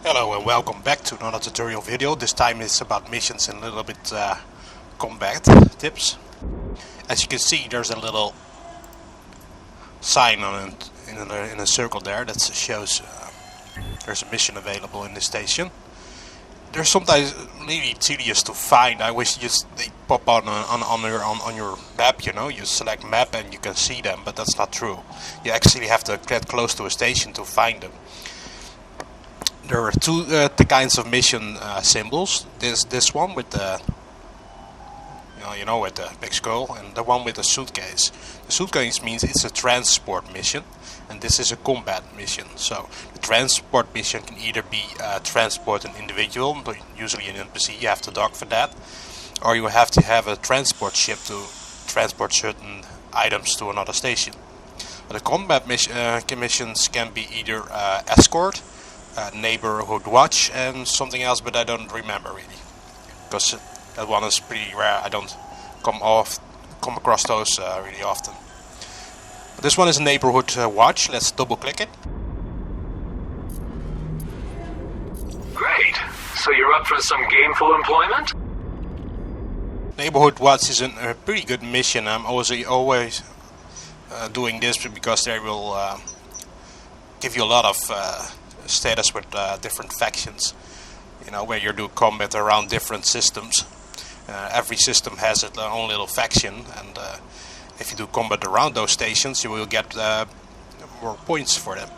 Hello and welcome back to another tutorial video. This time it's about missions and a little bit combat tips. As you can see, there's a little sign on it in a circle there that shows there's a mission available in this station. They're sometimes really tedious to find. I wish they pop on your map. You know, you select map and you can see them, but that's not true. You actually have to get close to a station to find them. There are two kinds of mission symbols. This one with the with the big skull, and the one with the suitcase. The suitcase means it's a transport mission, and this is a combat mission. So the transport mission can either be transport an individual, but usually an NPC. You have to dock for that, or you have to have a transport ship to transport certain items to another station. But the combat missions can be either escort, neighborhood watch, and something else, but I don't remember really, because that one is pretty rare. I don't come across those really often. But this one is a neighborhood watch. Let's double click it. Great. So you're up for some gainful employment? Neighborhood watch is a pretty good mission. I'm always doing this because they will give you a lot of status with different factions, where you do combat around different systems. Every system has its own little faction, and if you do combat around those stations, you will get more points for them.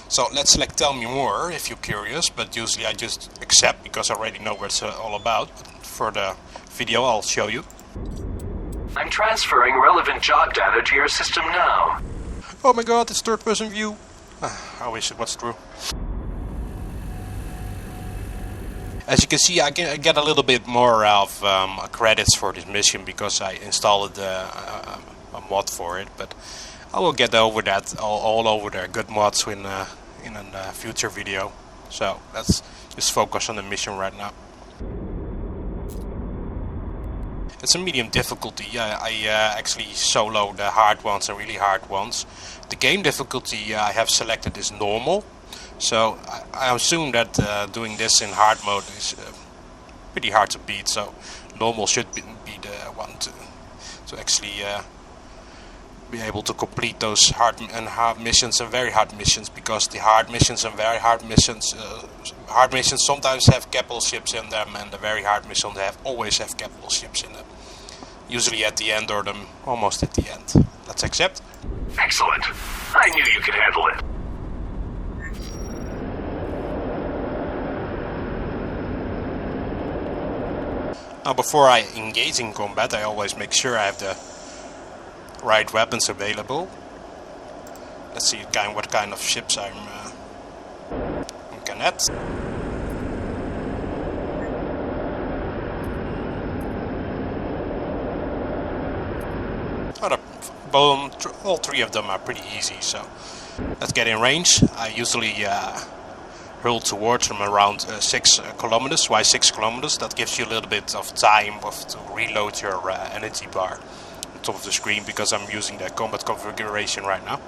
So let's select tell me more if you're curious, but usually I just accept because I already know what it's all about. But for the video I'll show you. I'm transferring relevant job data to your system now. Oh my god, it's third person view. I wish it was true. As you can see, I get a little bit more of credits for this mission because I installed a mod for it, but I will get over that all over there. Good mods in a future video. So let's just focus on the mission right now. It's a medium difficulty. I actually solo the hard ones and really hard ones. The game difficulty I have selected is normal, so I assume that doing this in hard mode is pretty hard to beat. So normal should be the one to actually be able to complete those hard missions and very hard missions, because the hard missions and very hard missions sometimes have capital ships in them, and the very hard missions always have capital ships in them. Usually at the end, or almost at the end. Let's accept. Excellent. I knew you could handle it. Now, before I engage in combat, I always make sure I have the right weapons available. Let's see what kind of ships I'm looking at. All three of them are pretty easy, so let's get in range. I usually hurl towards them around 6 kilometers. Why 6 kilometers? That gives you a little bit of time to reload your energy bar on top of the screen, because I'm using the combat configuration right now.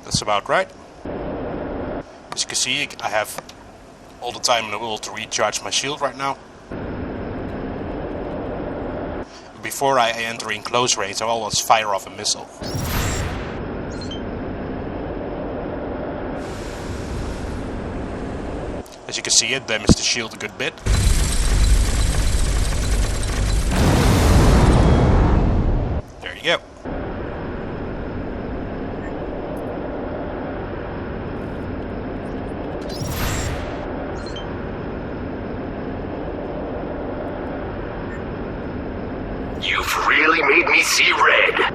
That's about right. As you can see, I have all the time in the world to recharge my shield right now. Before I enter in close range, I always fire off a missile. As you can see, it damages the shield a good bit. There you go. You've really made me see red.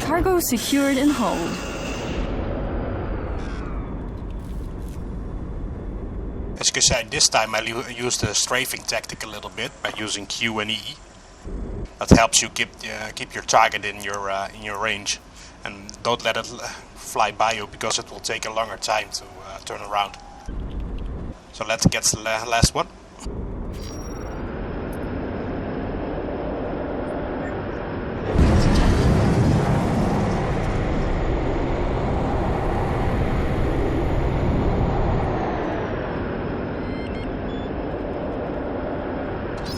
Cargo secured in hold. can see, this time I used the strafing tactic a little bit by using Q and E. That helps you keep your target in your range, and don't let it fly by you because it will take a longer time to turn around. So let's get the last one.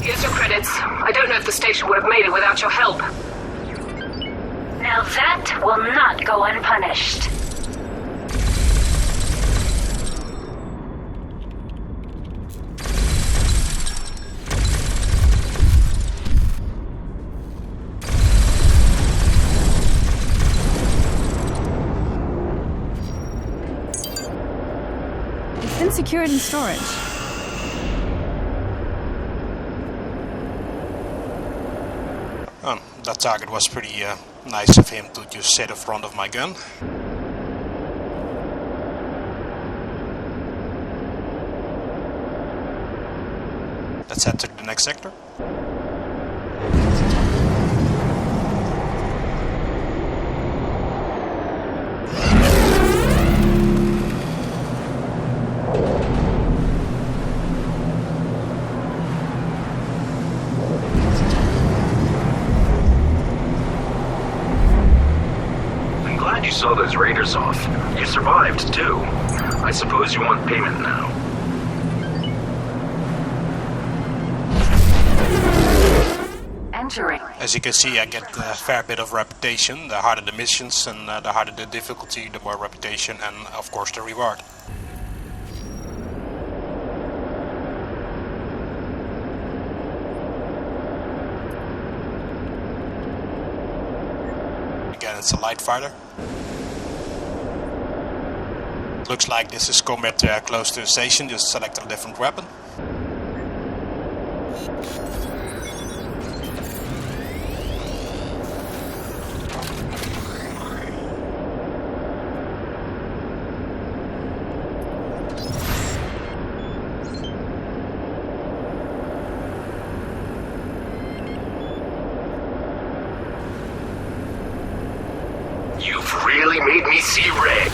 Here's your credits. I don't know if the station would have made it without your help. Now that will not go unpunished. It's been secured in storage. That target was pretty nice of him to just sit in front of my gun. Let's head to the next sector. You saw those raiders off. You survived, too. I suppose you want payment now. Entering. As you can see, I get a fair bit of reputation. The harder the missions and the harder the difficulty, the more reputation and, of course, the reward. Again, it's a light fighter. Looks like this is combat close to the station, just select a different weapon. You've really made me see red.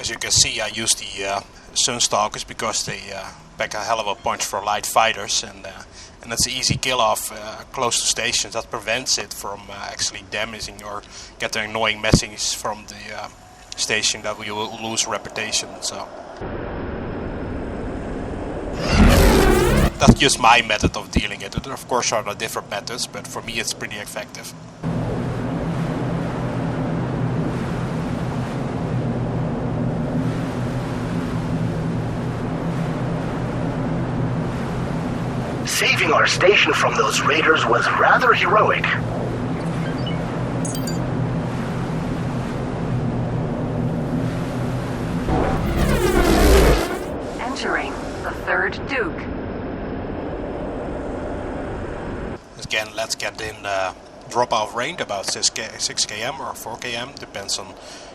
As you can see, I use the Sunstalkers because they pack a hell of a punch for light fighters, and that's an easy kill off close to stations. That prevents it from actually damaging or getting annoying messages from the station that we will lose reputation. So that's just my method of dealing it. There of course are different methods, but for me it's pretty effective. Saving our station from those raiders was rather heroic. Entering the 3rd Duke. Again, let's get in drop out range about 6 km or 4 km, depends on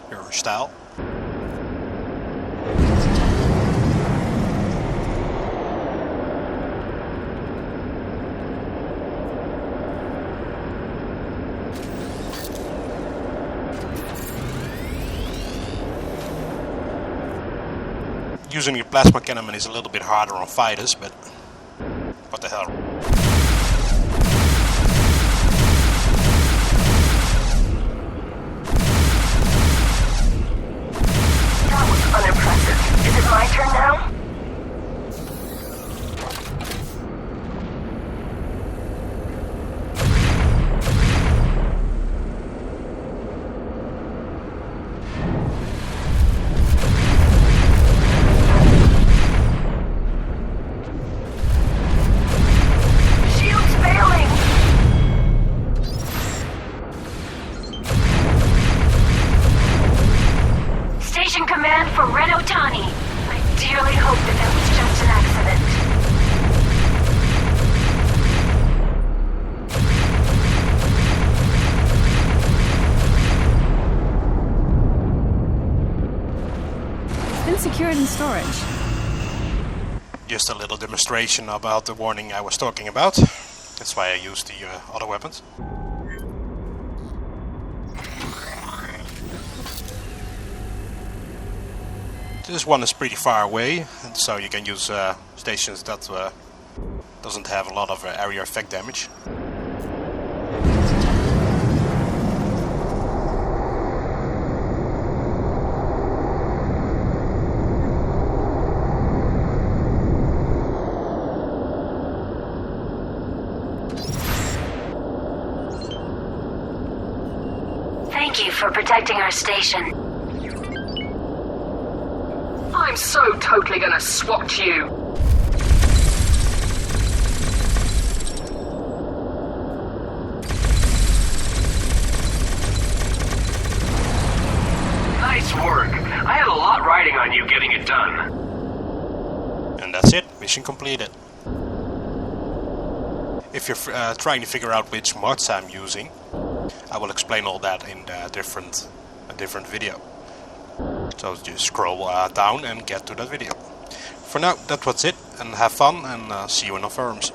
your style. Using your plasma cannon is a little bit harder on fighters, but what the hell. That was unimpressive. Is it my turn now? storage. Just a little demonstration about the warning I was talking about. That's why I used the other weapons. This one is pretty far away, and so you can use stations that doesn't have a lot of area effect damage. Thank you for protecting our station. I'm so totally gonna swat you. Nice work. I had a lot riding on you getting it done. And that's it, mission completed. If you're trying to figure out which mods I'm using, I will explain all that in a different video. So just scroll down and get to that video. For now, that was it, and have fun, and see you in the forums.